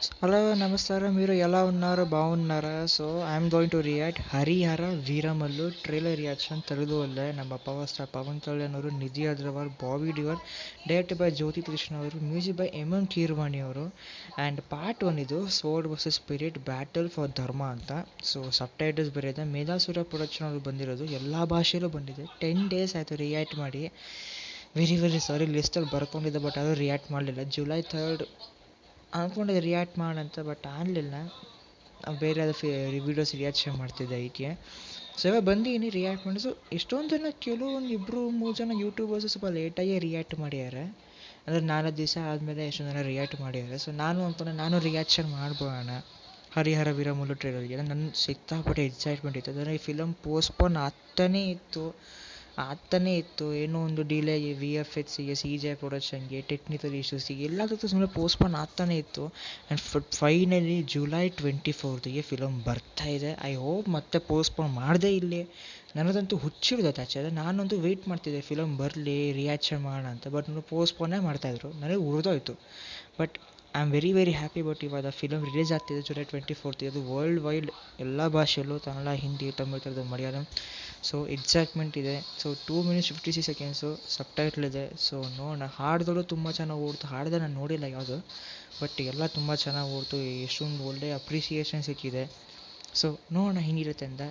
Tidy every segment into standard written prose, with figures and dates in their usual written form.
Hello నమస్కారం. మీరు ఎలా ఉన్నారు? బాగున్నారా? So I'm going to react Harihara Veeramallu trailer reaction ತೆಗೆದುಕೊಳ್ಳೆ ನಮ್ಮ ಪವರ್ ಸ್ಟಾರ್ ಪವನ್ ಕಲ್ಯಾಣ್ ಅವರು, ನಿಧಿ ಅಗ್ರವಾಲ್, ಬಾಬಿ ಡಿಯೋಲ್, ಡೈರೆಕ್ಟ್ ಬೈ ಜ್ಯೋತಿ ಕೃಷ್ಣ ಅವರು, ಮ್ಯೂಸಿಕ್ ಬೈ ಎಂ ಕೀರವಾಣಿ ಅವರು. ಆ್ಯಂಡ್ ಪಾರ್ಟ್ ಒನ್ ಇದು sword versus spirit battle for dharma ಅಂತ. ಸೊ ಸಬ್ ಟೈಟಲ್ಸ್ ಬರೆಯೋದು ಮೇಧಾಸುರ ಪ್ರೊಡಕ್ಷನ್ ಅವರು ಬಂದಿರೋದು, ಎಲ್ಲ ಭಾಷೆಯಲ್ಲೂ ಬಂದಿದೆ. 10 days ಆಯಿತು ರಿಯಾಕ್ಟ್ ಮಾಡಿ. ವೆರಿ ಸಾರಿ, ಲಿಸ್ಟಲ್ಲಿ ಬರ್ಕೊಂಡಿದ್ದೆ ಬಟ್ ಅದು ರಿಯಾಕ್ಟ್ ಮಾಡಲಿಲ್ಲ. ಜುಲೈ 3 ಅಂದ್ಕೊಂಡಿದ್ದೆ ರಿಯಾಕ್ಟ್ ಮಾಡಂತ, ಬಟ್ ಆಗಲಿಲ್ಲ. ಬೇರೆ ಅದು ವಿಡಿಯೋಸ್ ರಿಯಾಕ್ಷನ್ ಮಾಡ್ತಿದ್ದೆ ಅದಕ್ಕೆ. ಸೊ ಇವಾಗ ಬಂದಿದ್ದೀನಿ ರಿಯಾಕ್ಟ್ ಮಾಡಿ. ಸೊ ಎಷ್ಟೊಂದು ಜನ, ಕೆಲವೊಂದು 2-3 ಜನ ಯೂಟ್ಯೂಬರ್ಸು ಸ್ವಲ್ಪ ಲೇಟಾಗಿ ರಿಯಾಕ್ಟ್ ಮಾಡ್ಯಾರೆ. ಅಂದರೆ 4 ದಿವಸ ಆದಮೇಲೆ ಎಷ್ಟೊಂದು ಜನ ರಿಯಾಕ್ಟ್ ಮಾಡ್ಯಾರೆ. ಸೊ ನಾನು ರಿಯಾಕ್ಷನ್ ಮಾಡ್ಬೋಣ ಹರಿಹರ ವೀರಮಲ್ಲು ಟ್ರೇಲರ್ಗೆ. ನನ್ನ ಸಿಕ್ಕಾಪಟ್ಟೆ ಎಕ್ಸೈಟ್ಮೆಂಟ್ ಇತ್ತು. ಅಂದರೆ ಈ ಫಿಲಮ್ ಪೋಸ್ಟ್ಪೋನ್ ಆಗ್ತಾನೇ ಇತ್ತು. ಏನೋ ಒಂದು ಡಿಲೇಗೆ, VFXಗೆ, CGI ಪ್ರೊಡಕ್ಷನ್ಗೆ, ಟೆಕ್ನಿಕಲ್ ಇಶ್ಯೂಸಿಗೆ ಎಲ್ಲದಕ್ಕೂ ಸುಮ್ಮನೆ ಪೋಸ್ಟ್ಪೋನ್ ಆಗ್ತಾನೇ ಇತ್ತು. ಆ್ಯಂಡ್ ಫೈನಲಿ ಜುಲೈ 24ಗೆ ಫಿಲಮ್ ಬರ್ತಾ ಇದೆ. ಐ ಹೋಪ್ ಮತ್ತೆ ಪೋಸ್ಟ್ಪೋನ್ ಮಾಡದೇ ಇಲ್ಲಿ. ನನಗಂತೂ ಹುಚ್ಚಿಡ್ದೈತೆ ಆ್ಯಕ್ಚುಲಿ. ನಾನಂತೂ ವೆಯ್ಟ್ ಮಾಡ್ತಿದ್ದೆ ಫಿಲಮ್ ಬರಲಿ ರಿಯಾಕ್ಷನ್ ಮಾಡೋಣ ಅಂತ. ಬಟ್ ನಾನು ಪೋಸ್ಟ್ಪೋನೇ ಮಾಡ್ತಾಯಿದ್ರು, ನನಗೆ ಉರಿದೋಯ್ತು. But I am very happy. But ಇವಾಗ ಫಿಲಮ್ ರಿಲೀಸ್ ಆಗ್ತಿದೆ ಜುಲೈ 24th. ಅದು ವರ್ಲ್ಡ್ ವೈಡ್ ಎಲ್ಲ ಭಾಷೆಯಲ್ಲೂ, ಕನ್ನಡ, ಹಿಂದಿ, ತಮಿಳ್, ತೆಲುಗು, ಮಲಯಾಳಂ. ಸೊ ಎಕ್ಸೈಟ್ಮೆಂಟ್ ಇದೆ. So 2 minutes 56 seconds subtitle ಇದೆ. ಸೊ ನೋಡೋಣ. ಹಾಡುಗಳು ತುಂಬ ಚೆನ್ನಾಗಿ ಓಡ್ತು. ಹಾಡಿದೆ ನಾನು ನೋಡಿಲ್ಲ ಯಾವುದು, ಬಟ್ ಎಲ್ಲ ತುಂಬ ಚೆನ್ನಾಗಿ ಓಡ್ತು. ಎಷ್ಟೊಂದು ಒಳ್ಳೆ ಅಪ್ರಿಸಿಯೇಷನ್ ಸಿಕ್ಕಿದೆ. ಸೊ ನೋಡೋಣ ಹೆಂಗಿರುತ್ತೆ ಅಂತ.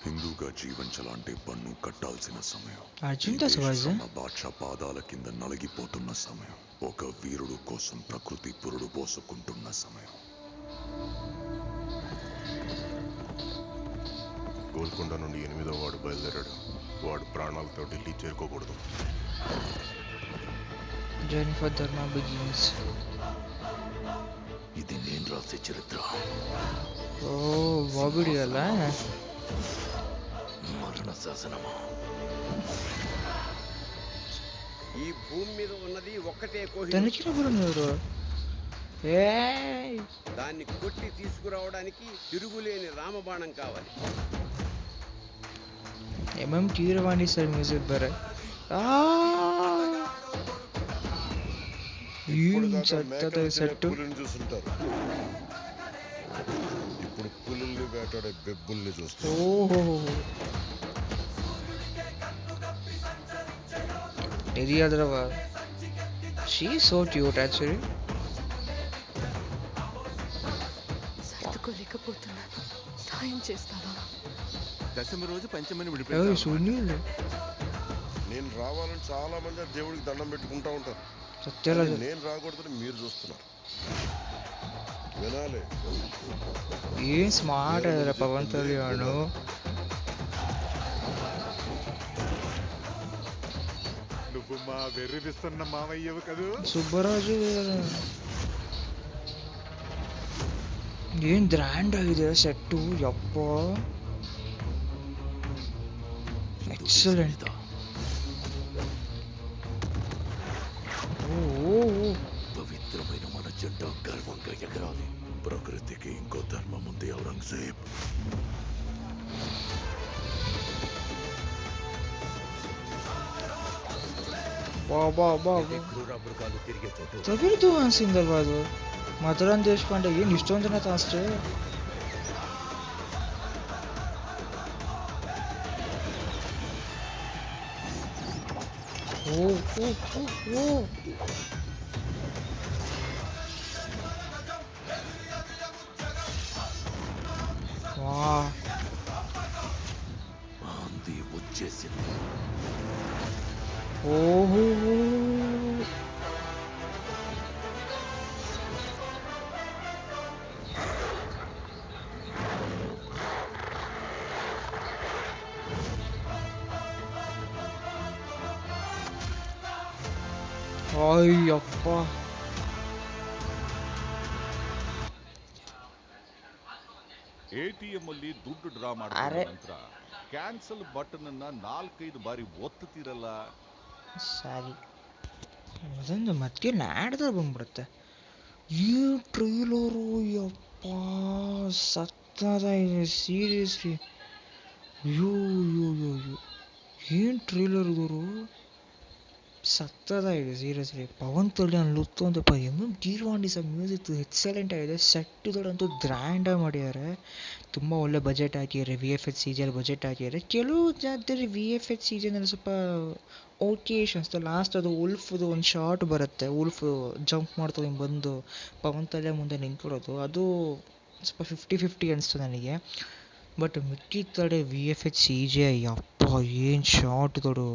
హిందూగా జీవించాలంటే పన్ను కట్టాల్సిన సమయం. అర్జున్ దాస్ వాయిస్ బాద్షా పాదాల కింద నలిగిపోతున్న సమయం. ఒక వీరుడు కోసం ప్రకృతి పురుడు పోసుకుంటున్న సమయం. గోల్కొండ నుండి 8వ వాడు బయలుదేరాడు. వాడు ప్రాణాలతో ఢిల్లీ చేరుకోకూడదు. జర్నీ ఫర్ ధర్మ బిగిన్స్. ఇది నేను రాసే చరిత్ర. ఓ బాబీ డియోల్ మరణ శాసనమా? ఈ భూమి మీద ఉన్నది ఒక్కటే కోహినూర్. తనకినప్పుడు దాన్ని కొట్టి తీసుకురావడానికి తిరుగులేని రామబాణం కావాలి. కీరవాణి సార్ మ్యూజిక్ బరే. సెట్టు చూస్తుంటారు. ఇప్పుడు పులుల్ని వేటాడే బెబ్బుల్ని చూస్తారు. Nidhi Agarwal, she so cute actually. సర్దుకోలేకపోతున్నాను, సాయం చేస్తావా? దశమి రోజు పంచమని సునీల్. నేను రావాలని చాలా మంది దేవుడికి దండం పెట్టుకుంటా ఉంటారు. సత్యరాజు నేను రాకూడదని మీరు చూస్తున్నారు. వినాలి. ఏం స్మార్ట్ అయ్యారా పవన్ కళ్యాణ్. నువ్వు మా వెర్రివిస్తున్న మామయ్యవు కదూ. సుబ్బరాజు ఏం గ్రాండ్ ఆಗಿದೆ ಸೆಟ್ಟು. ಯಪ್ಪ ಎಕ್ಸಲೆಂಟ್. పవిత్రమైన మన జెండా గర్వంగా ఎగరాలి. ప్రకృతికి ఇంకో ధర్మం ఉంది. ఔరంగజేబ్ క్రూరామృగాలు తిరిగే చోటు. ತಮಿಳ್ದು ಅನ್ಸಿಂದಲ್ವಾ ಅದು? ಮಧುರನ್ ದೇಶಪಾಂಡೆ ಏನು ಇಷ್ಟೊಂದು ಜನ ತಾಸ್ಟ್ರೆ. ఆంది వచ్చేసింది. ఓహో ಅಯ್ಯಪ್ಪ. ATM ಅಲ್ಲಿ ದುಡ್ಡು ಡ್ರಾ ಮಾಡಿದ ನಂತರ ಕ್ಯಾನ್ಸಲ್ ಬಟನ್ ಅನ್ನ 4-5 ಬಾರಿ ಒತ್ತುತ್ತೀರಲ್ಲ. ಸರಿ, ಅದೊಂದು ಮತ್ತೆ ನಾಡ್ದಾಗ ಬಂದ್ಬಿಡುತ್ತೆ ಈ ಟ್ರೈಲರು. ಯಪ್ಪ ಸಕ್ಕತ್ತಾಗಿದೆ ಸೀರಿಯಸ್ಲಿ. ಅಯ್ಯೋ ಏನು ಟ್ರೈಲರ್ ಇವರು. ಸಕ್ಕತ್ತಾಗಿದೆ ಸೀರಿಯಸ್ಲಿ. ಪವನ್ ಕಲ್ಯಾಣ್ ಲುಕ್ ಅಂತಪ್ಪ ಕೀರ್ವಾಣಿ ಸಹ ಮ್ಯೂಸಿಕ್ ಎಕ್ಸಲೆಂಟ್ ಆಗಿದೆ. ಸೆಟ್ಗಳಂತೂ ಗ್ರ್ಯಾಂಡಾಗಿ ಮಾಡಿದ್ದಾರೆ. ತುಂಬ ಒಳ್ಳೆ ಬಜೆಟ್ ಹಾಕಿದ್ದಾರೆ, ವಿ ಎಫ್ ಎಕ್ಸ್ ಸಿ ಜಿಯಲ್ಲಿ ಬಜೆಟ್ ಹಾಕಿದ್ದಾರೆ. ಕೆಲವು ಜಾಗದಲ್ಲಿ ವಿ ಎಫ್ ಎಕ್ಸ್ ಸಿ ಜಿನಲ್ಲಿ ಸ್ವಲ್ಪ ಓಕೇಶ್ ಅನಿಸ್ತು. ಲಾಸ್ಟ್ ಅದು ಉಲ್ಫ್ದು ಒಂದು ಶಾರ್ಟ್ ಬರುತ್ತೆ, ಉಲ್ಫ್ ಜಂಪ್ ಮಾಡ್ತಾ ಹಿಂಗೆ ಬಂದು ಪವನ್ ಕಲ್ಯಾಣ್ ಮುಂದೆ ನಿಂತ್ಕೊಳ್ಳೋದು, ಅದು ಸ್ವಲ್ಪ 50-50 ಅನಿಸ್ತು ನನಗೆ. ಬಟ್ ಮಿಕ್ಕಿದ ಕಡೆ V F X C G ಅಪ್ಪ ಏನು ಶಾರ್ಟ್ಗಳು,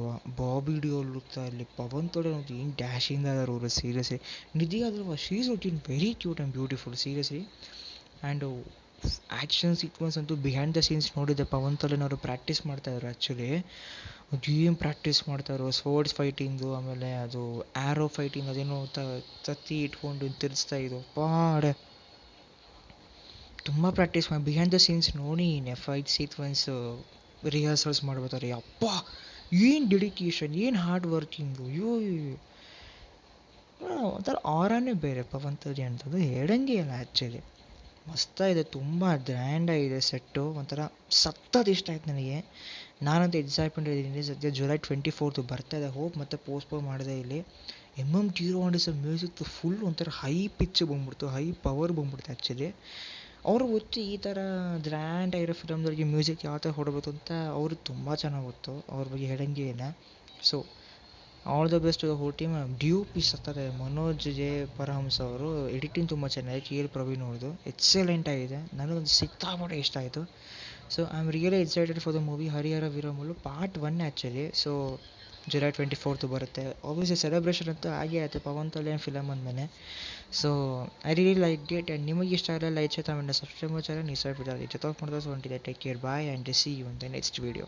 ಬಾಬಿ ಡಿಯೋಲ್ ಲುಕ್ತಾ ಇರಲಿ, ಪವನ್ ಕಲ್ಯಾಣ್ ಅಂತ ಏನು ಡ್ಯಾಶಿಂಗ್ ಅದಾರ ಅವರು ಸೀರಿಯಸ್ಲಿ. ನಿಧಿ ಅದ್ರವ she is looking very cute and beautiful seriously. And action sequence ಅಂತೂ ಬಿಹೈಂಡ್ ದ ಸೀನ್ಸ್ ನೋಡಿದ್ದೆ, ಪವನ್ ಕಲ್ಯಾಣ್ ಅವರು ಪ್ರಾಕ್ಟೀಸ್ ಮಾಡ್ತಾಯಿದ್ರು ಆ್ಯಕ್ಚುಲಿ. ಏನು ಪ್ರಾಕ್ಟೀಸ್ ಮಾಡ್ತಾಯಿದ್ರು, ಸ್ವರ್ಡ್ಸ್ ಫೈಟಿಂಗು, ಆಮೇಲೆ ಅದು ಆ್ಯರೋ ಫೈಟಿಂಗ್, ಅದೇನೋ ತತ್ತಿ ಇಟ್ಕೊಂಡು ತಿರ್ಸ್ತಾ ಇದ್ದು ಪಾಡೆ ತುಂಬ ಪ್ರಾಕ್ಟೀಸ್ ಮಾಡಿ ಬಿಹೈಂಡ್ ದ ಸೀನ್ಸ್ ನೋಡಿ ಫೈಟ್ ಸೀಕ್ವೆನ್ಸ್ ರಿಹರ್ಸಲ್ಸ್ ಮಾಡ್ಬೋತಾರೆ. ಅಪ್ಪ ಏನು ಡೆಡಿಕೇಶನ್, ಏನು ಹಾರ್ಡ್ ವರ್ಕಿಂಗು, ಒಂಥರ ಆರಾನೇ ಬೇರೆ ಪವನ್ ಕಲ್ಯಾಣ್ದು, ಹೇಳಂಗೆ ಇಲ್ಲ ಆ್ಯಕ್ಚುಲಿ. ಮಸ್ತಾಗಿದೆ, ತುಂಬ ಗ್ರ್ಯಾಂಡಾಗಿದೆ ಸೆಟ್ಟು, ಒಂಥರ ಸಖತ್ ಇಷ್ಟ ಆಯ್ತು ನನಗೆ. ನಾನಂತೂ ಎಕ್ಸೈಟ್ಮೆಂಟ್ ಇದ್ದೀನಿ. ಸದ್ಯ ಜುಲೈ 24 ಬರ್ತಾ ಇದೆ, ಹೋಪ್ ಮತ್ತೆ ಪೋಸ್ಟ್ಪೋನ್ ಮಾಡಿದೆ. ಇಲ್ಲಿ ಕೀರವಾಣಿ ಸಹ ಮ್ಯೂಸಿಕ್ ಫುಲ್ ಒಂಥರ ಹೈ ಪಿಚ್ ಬಂದ್ಬಿಡ್ತು, ಹೈ ಪವರ್ ಬಂದ್ಬಿಡ್ತು ಆ್ಯಕ್ಚುಲಿ. ಅವ್ರಿಗೆ ಗೊತ್ತು ಈ ಥರ ಗ್ರ್ಯಾಂಡ್ ಆಗಿರೋ ಫಿಲಮ್ಗಳಿಗೆ ಮ್ಯೂಸಿಕ್ ಯಾವ ಥರ ಹೊಡಬೇಕು ಅಂತ, ಅವ್ರಿಗೆ ತುಂಬ ಚೆನ್ನಾಗಿ ಗೊತ್ತು, ಅವ್ರ ಬಗ್ಗೆ ಹೇಳಂಗೆ ಇಲ್ಲ. So all the best whole team. D O P ಸತ್ತದೆ, ಮನೋಜ್ ಜೆ ಪರಹಂಸ ಅವರು, ಎಡಿಟಿಂಗ್ ತುಂಬ ಚೆನ್ನಾಗಿದೆ, ಕೆ ಎಲ್ ಪ್ರವೀಣ್ ಅವ್ರದ್ದು ಎಕ್ಸಲೆಂಟ್ ಆಗಿದೆ, ನನಗೊಂದು ಸಿಕ್ಕಾಪಟ್ಟೆ ಇಷ್ಟ ಆಯಿತು. So I am really excited for the movie Harihara Veeramallu part 1 actually. So July 24 ಬರುತ್ತೆ. ಆಬ್ವಿಯಸ್ಲಿ ಸೆಲೆಬ್ರೇಷನ್ ಅಂತೂ ಆಗೇ ಆಯಿತು ಪವನ್ ಕಲ್ಯಾಣ್ ಫಿಲಮ್ ಅಂದಮೇಲೆ. So I really like it. And ನಿಮಗೆ ಇಷ್ಟ ಆಗಲ್ಲ ಲೈಕ್ ಚಾನಲ್ ಸಬ್ಸ್ಕ್ರೈಬ್ ಚಾನಲ್ ನೀವು ಸಬ್ಸ್ಕ್ರೈಬ್ ಜೊತೆ ಮಾಡ್ತಾ so take care bye and see you in the next video.